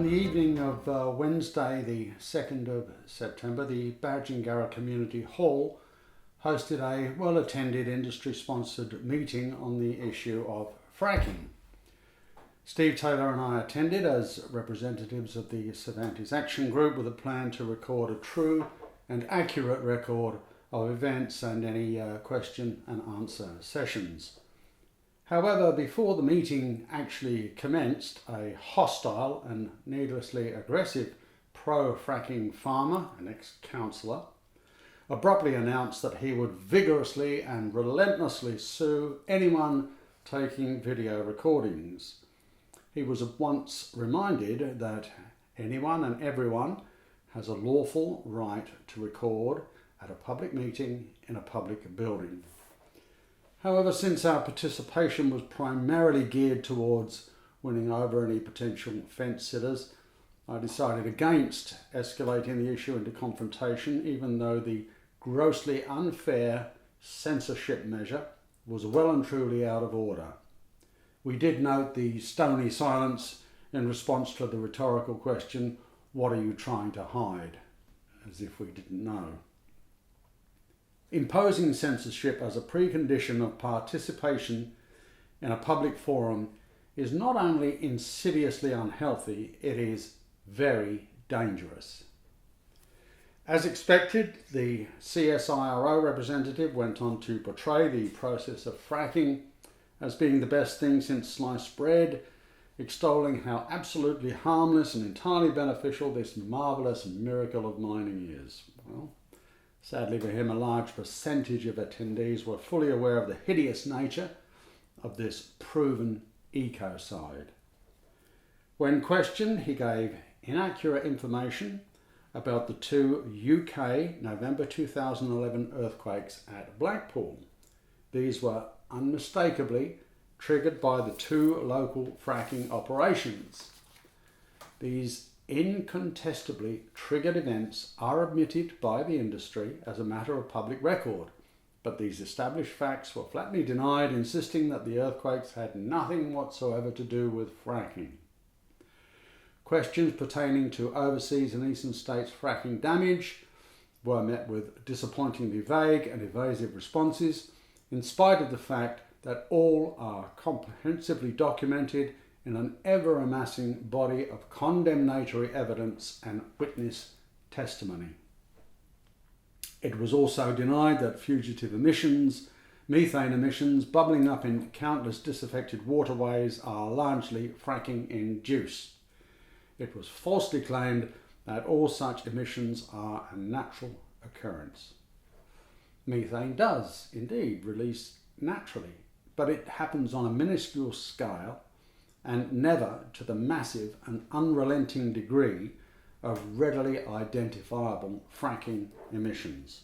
On the evening of Wednesday, the 2nd of September, the Badgingarra Community Hall hosted a well-attended industry-sponsored meeting on the issue of fracking. Steve Taylor and I attended as representatives of the Cervantes Action Group with a plan to record a true and accurate record of events and any question and answer sessions. However, before the meeting actually commenced, a hostile and needlessly aggressive pro-fracking farmer, an ex-councillor, abruptly announced that he would vigorously and relentlessly sue anyone taking video recordings. He was at once reminded that anyone and everyone has a lawful right to record at a public meeting in a public building. However, since our participation was primarily geared towards winning over any potential fence-sitters, I decided against escalating the issue into confrontation, even though the grossly unfair censorship measure was well and truly out of order. We did note the stony silence in response to the rhetorical question, "What are you trying to hide?" as if we didn't know. Imposing censorship as a precondition of participation in a public forum is not only insidiously unhealthy, it is very dangerous. As expected, the CSIRO representative went on to portray the process of fracking as being the best thing since sliced bread, extolling how absolutely harmless and entirely beneficial this marvellous miracle of mining is. Well, sadly for him, a large percentage of attendees were fully aware of the hideous nature of this proven ecocide. When questioned, he gave inaccurate information about the two UK November 2011 earthquakes at Blackpool. These were unmistakably triggered by the two local fracking operations. These incontestably triggered events are admitted by the industry as a matter of public record, but these established facts were flatly denied, insisting that the earthquakes had nothing whatsoever to do with fracking. Questions pertaining to overseas and eastern states fracking damage were met with disappointingly vague and evasive responses, in spite of the fact that all are comprehensively documented in an ever-amassing body of condemnatory evidence and witness testimony. It was also denied that fugitive emissions, methane emissions bubbling up in countless disaffected waterways are largely fracking-induced. It was falsely claimed that all such emissions are a natural occurrence. Methane does indeed release naturally, but it happens on a minuscule scale and never to the massive and unrelenting degree of readily identifiable fracking emissions.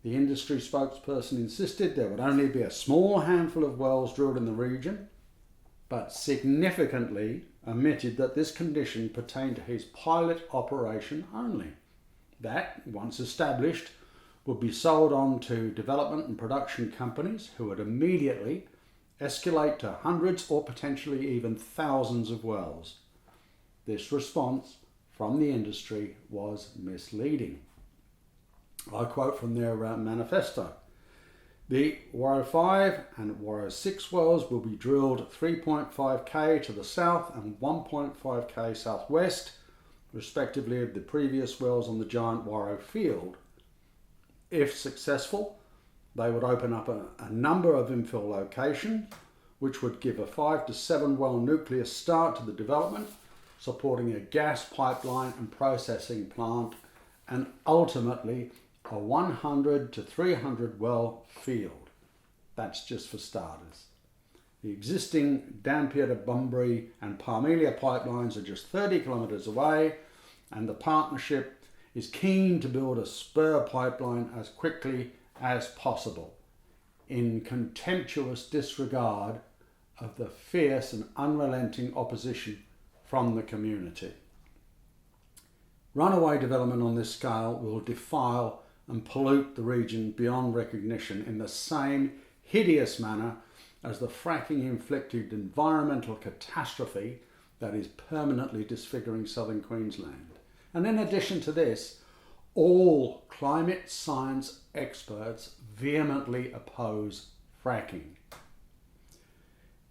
The industry spokesperson insisted there would only be a small handful of wells drilled in the region, but significantly omitted that this condition pertained to his pilot operation only. That, once established, would be sold on to development and production companies who would immediately escalate to hundreds or potentially even thousands of wells. This response from the industry was misleading. I quote from their manifesto. The Warrow 5 and Warrow 6 wells will be drilled 3.5k to the south and 1.5k southwest, respectively, of the previous wells on the giant Warrow field. If successful, they would open up a number of infill locations, which would give a 5 to 7 well nuclear start to the development, supporting a gas pipeline and processing plant, and ultimately a 100 to 300 well field. That's just for starters. The existing Dampier to Bunbury and Parmelia pipelines are just 30 kilometres away, and the partnership is keen to build a spur pipeline as quickly as possible, in contemptuous disregard of the fierce and unrelenting opposition from the community. Runaway development on this scale will defile and pollute the region beyond recognition in the same hideous manner as the fracking-inflicted environmental catastrophe that is permanently disfiguring southern Queensland. And in addition to this, all climate science experts vehemently oppose fracking.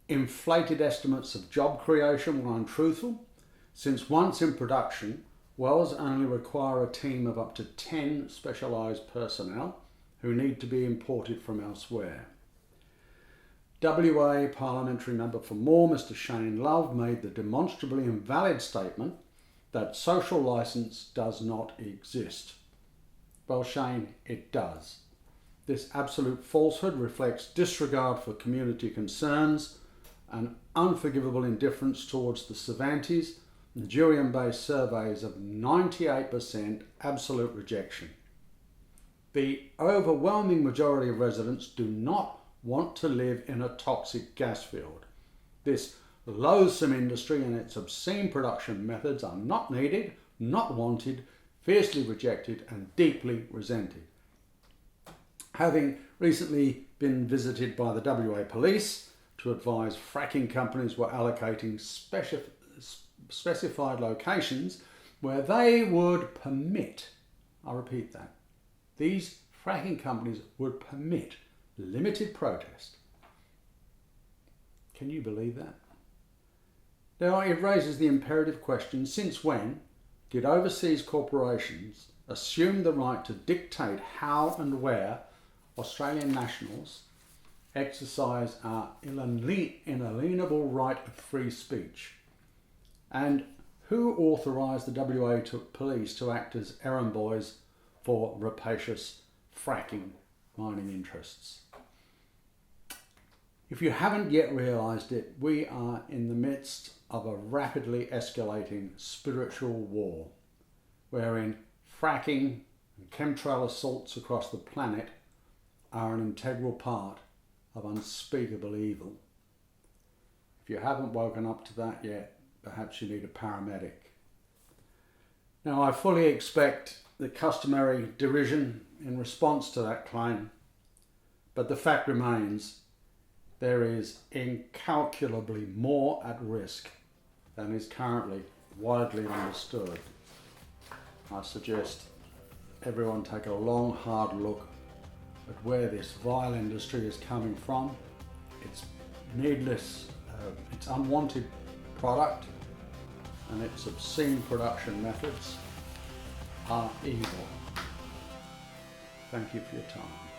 Inflated estimates of job creation were untruthful, since once in production, wells only require a team of up to 10 specialised personnel who need to be imported from elsewhere. WA Parliamentary Member for Moore, Mr Shane Love, made the demonstrably invalid statement that social licence does not exist. Well, Shane, it does. This absolute falsehood reflects disregard for community concerns and unforgivable indifference towards the Cervantes and Jurien-based surveys of 98% absolute rejection. The overwhelming majority of residents do not want to live in a toxic gas field. This loathsome industry and its obscene production methods are not needed, not wanted, fiercely rejected and deeply resented. Having recently been visited by the WA Police to advise fracking companies were allocating specified locations where they would permit, I repeat that, these fracking companies would permit limited protest. Can you believe that? Now it raises the imperative question, since when did overseas corporations assume the right to dictate how and where Australian nationals exercise our inalienable right of free speech? And who authorised the WA police to act as errand boys for rapacious fracking mining interests? If you haven't yet realised it, we are in the midst of a rapidly escalating spiritual war, wherein fracking and chemtrail assaults across the planet are an integral part of unspeakable evil. If you haven't woken up to that yet, perhaps you need a paramedic. Now, I fully expect the customary derision in response to that claim, but the fact remains there is incalculably more at risk than is currently widely understood. I suggest everyone take a long, hard look at where this vile industry is coming from. It's needless, it's unwanted product, and its obscene production methods are evil. Thank you for your time.